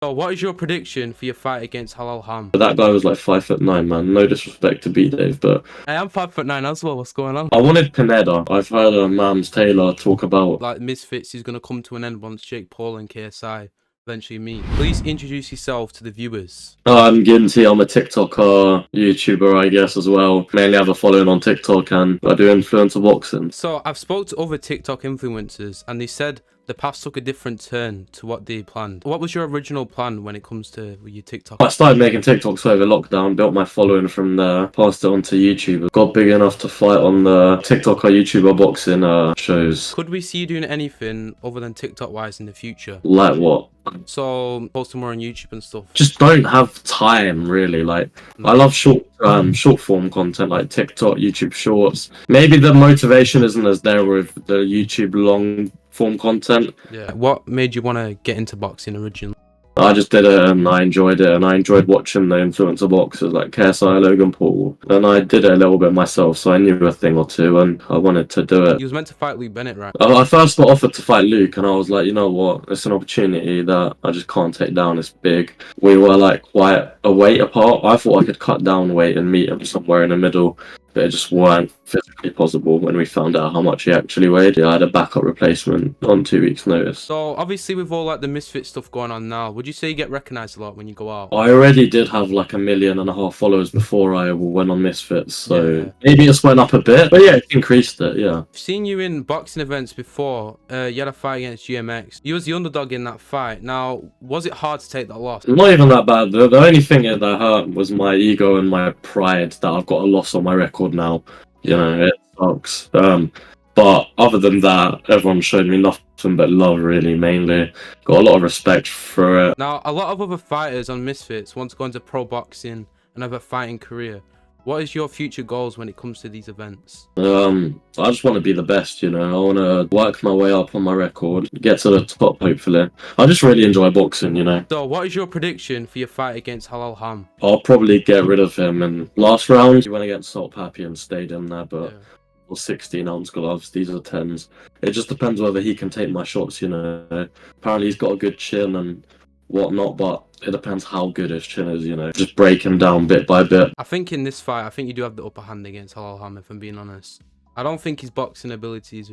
So what is your prediction for your fight against Halal Ham? But that guy was like 5'9", man. No disrespect to B-Dave, but I am 5'9" as well. What's going on? I wanted Pineda. I've heard Mams Taylor talk about Like Misfits is gonna come to an end once Jake Paul and KSI eventually meet. Please introduce yourself to the viewers. I'm Ginty. I'm a TikToker, YouTuber, I guess, as well. Mainly have a following on TikTok, and I do influencer boxing. So I've spoke to other TikTok influencers and they said the past took a different turn to what they planned. What was your original plan when it comes to your TikTok? I started making TikToks over lockdown, built my following from there, passed it on to YouTube. Got big enough to fight on the TikToker, YouTuber boxing shows. Could we see you doing anything other than TikTok wise in the future? Like what? So posting more on YouTube and stuff. Just don't have time, really. Like, I love short form content like TikTok, YouTube Shorts. Maybe the motivation isn't as there with the YouTube long form content. Yeah. What made you want to get into boxing originally? I just did it and I enjoyed it, and I enjoyed watching the influencer boxers like KSI, Logan Paul, and I did it a little bit myself, so I knew a thing or two, and I wanted to do it. You was meant to fight Luke Bennett, right? I first got offered to fight Luke, and I was like, you know what, it's an opportunity that I just can't take down. It's big. We were like quite a weight apart. I thought I could cut down weight and meet him somewhere in the middle, but it just weren't physically possible when we found out how much he actually weighed. Yeah, I had a backup replacement on 2 weeks' notice. So obviously with all like the Misfit stuff going on now, would you say you get recognized a lot when you go out? I already did have like 1.5 million followers before I went on Misfits, so Yeah. maybe it's went up a bit, but yeah, it increased it, yeah. I've seen you in boxing events before. You had a fight against GMX. You was the underdog in that fight. Now, was it hard to take that loss? Not even that bad. The only thing that hurt was my ego and my pride that I've got a loss on my record now. You know, it sucks. But other than that, everyone showed me nothing but love, really, mainly. Got a lot of respect for it. Now, a lot of other fighters on Misfits want to go into pro boxing and have a fighting career. What is your future goals when it comes to these events? I just want to be the best, you know. I want to work my way up on my record, get to the top, hopefully. I just really enjoy boxing, you know. So, what is your prediction for your fight against Halal Ham? I'll probably get rid of him in last round. He went against Salt Pappy and stayed in there, but 16-ounce gloves, these are 10s. It just depends whether he can take my shots, you know. Apparently he's got a good chin and whatnot, but it depends how good his chin is, you know. Just break him down bit by bit. I think in this fight, I think you do have the upper hand against Halal Ham, if I'm being honest. I don't think his boxing abilities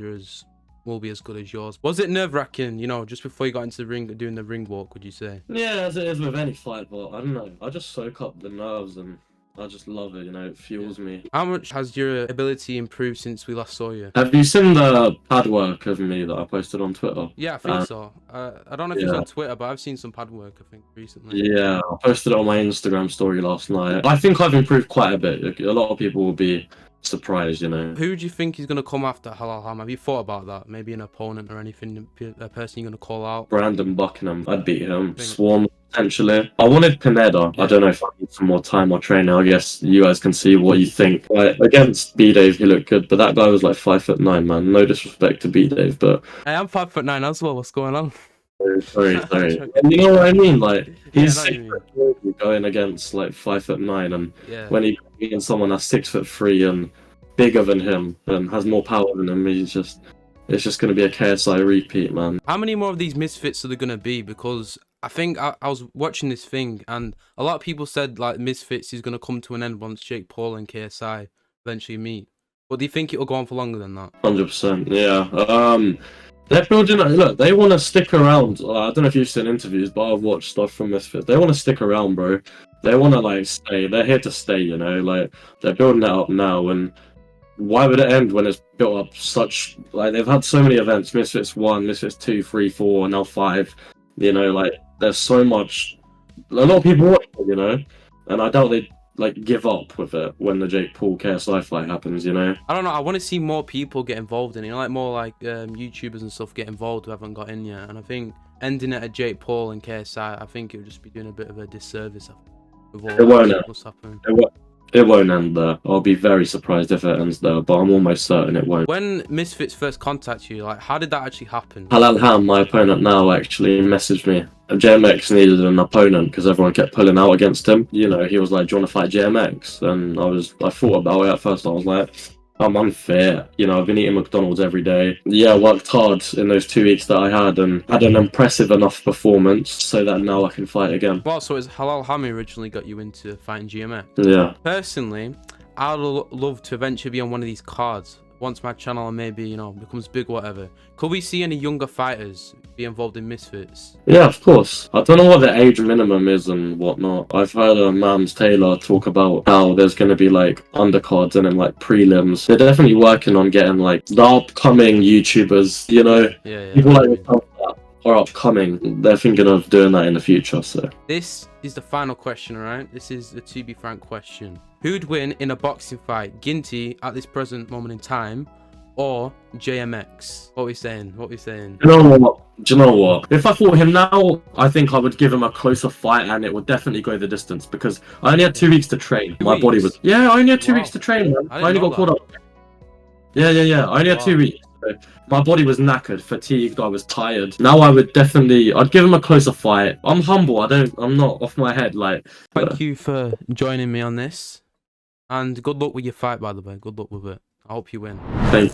will be as good as yours. Was it nerve-wracking, you know, just before you got into the ring, doing the ring walk, would you say? Yeah, as it is with any fight, but I don't know. I just soak up the nerves and I just love it, you know, it fuels me. How much has your ability improved since we last saw you? Have you seen the pad work of me that I posted on Twitter? Yeah, I think so. I don't know if it's on Twitter, but I've seen some pad work, I think, recently. Yeah, I posted it on my Instagram story last night. I think I've improved quite a bit. A lot of people will be surprised, you know. Who do you think is going to come after Halal Ham? Have you thought about that? Maybe an opponent or anything, a person you're going to call out? Brandon Buckingham, I'd beat him. Swarm, potentially. I wanted Pineda. I don't know if I need some more time or training. I guess you guys can see what you think. Like, against B-Dave, he looked good, but that guy was like 5'9", man. No disrespect to B-Dave, but... I am 5'9" as well. What's going on? Sorry. And you know what I mean? Like, he's 6'3" going against like 5'9", and when he beats someone that's 6'3" and bigger than him and has more power than him, it's just going to be a KSI repeat, man. How many more of these Misfits are there going to be? Because I think I was watching this thing and a lot of people said like Misfits is going to come to an end once Jake Paul and KSI eventually meet. But do you think it'll go on for longer than that? 100%, yeah. They're building. Look, they want to stick around. I don't know if you've seen interviews, but I've watched stuff from Misfits. They want to stick around, bro. They want to like stay. They're here to stay, you know. Like, they're building it up now, and why would it end when it's built up such? Like, they've had so many events: Misfits 1, Misfits 2, 3, 4, now 5. You know, like, there's so much. A lot of people watch it, you know, and I doubt they'd like give up with it when the Jake Paul KSI fight happens, you know. I don't know. I want to see more people get involved in it. You know, like more like YouTubers and stuff get involved who haven't got in yet. And I think ending it at Jake Paul and KSI, I think it would just be doing a bit of a disservice. It won't end. It won't end there. I'll be very surprised if it ends there, but I'm almost certain it won't. When Misfits first contacted you, like, how did that actually happen? Halal Ham, my opponent now, actually messaged me. JMX needed an opponent because everyone kept pulling out against him. You know, he was like, "Do you want to fight JMX?" And I thought about it at first. I was like, I'm unfit. You know, I've been eating McDonald's every day. Yeah, I worked hard in those 2 weeks that I had and had an impressive enough performance so that now I can fight again. Well, so it's Halal Hami originally got you into fighting GMX. Yeah. Personally, I'd love to eventually be on one of these cards once my channel maybe, you know, becomes big, whatever. Could we see any younger fighters be involved in Misfits? Yeah, of course. I don't know what the age minimum is and whatnot. I've heard Mams Taylor talk about how there's going to be like undercards and then like prelims. They're definitely working on getting like the upcoming YouTubers, you know, Yeah, people I like mean. yourself that are upcoming. They're thinking of doing that in the future. So This is the final question, alright? This is the ToBeFrank question. Who'd win in a boxing fight? Ginty at this present moment in time, or JMX? What are we saying? What are we saying? you know what? Do you know what? If I fought him now, I think I would give him a closer fight, and it would definitely go the distance because I only had 2 weeks to train. 2 My body weeks? was I only had 2 Wow. weeks to train, man. I I didn't only know got caught that. up. Yeah. I only had Wow. 2 weeks. So my body was knackered, fatigued. I was tired. Now I'd give him a closer fight. I'm humble. I'm not off my head. Like, Thank you for joining me on this. And good luck with your fight, by the way. Good luck with it. I hope you win. thank